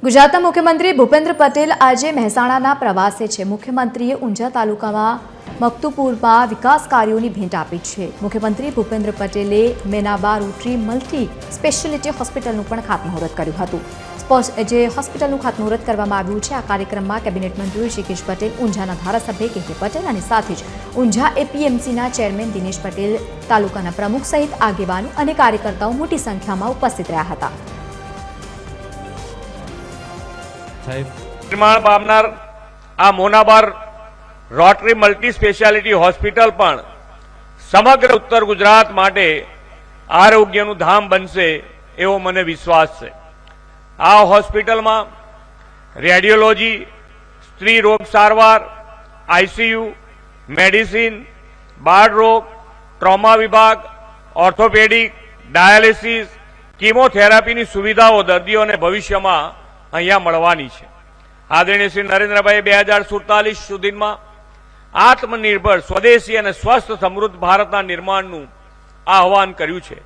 ગુજરાતના મુખ્યમંત્રી ભૂપેન્દ્ર પટેલ આજે મહેસાણાના પ્રવાસે છે। મુખ્યમંત્રીએ ઊંઝા તાલુકામાં મકતુપુરમાં વિકાસ કાર્યોની ભેટ આપી છે। મુખ્યમંત્રી ભૂપેન્દ્ર પટેલે મેનાબા રોટરી મલ્ટી સ્પેશિયાલિટી હોસ્પિટલનું પણ ખાતમુહૂર્ત કર્યું હતું। જે હોસ્પિટલનું ખાતમુહૂર્ત કરવામાં આવ્યું છે। આ કાર્યક્રમમાં કેબિનેટ મંત્રી ઋષિકેશ પટેલ, ઊંઝાના ધારાસભ્ય કે પટેલ અને સાથે જ ઊંઝા એપીએમસીના ચેરમેન દિનેશ પટેલ, તાલુકાના પ્રમુખ સહિત આગેવાનો અને કાર્યકર્તાઓ મોટી સંખ્યામાં ઉપસ્થિત રહ્યા હતા। निर्माण पामनार आ मोनाबार रोटरी मल्टी स्पेशियालिटी होस्पिटल पण समग्र उत्तर गुजरात माटे आरोग्यनु धाम बनशे एवो मने विश्वास छे। आ होस्पिटल में रेडियोलॉजी, स्त्री रोग सारवार, आईसीयू, मेडिसिन, बाळ रोग, ट्रॉमा विभाग, ऑर्थोपेडिक, डायालिसिस, कीमोथेरापी सुविधाओं दर्दीओने भविष्यमां अहींया मळवानी छे। आदरणीय श्री नरेन्द्रभाई 2047 सुधीमां आत्मनिर्भर, स्वदेशी और स्वस्थ समृद्ध भारतना निर्माणनुं आह्वान कर्युं छे।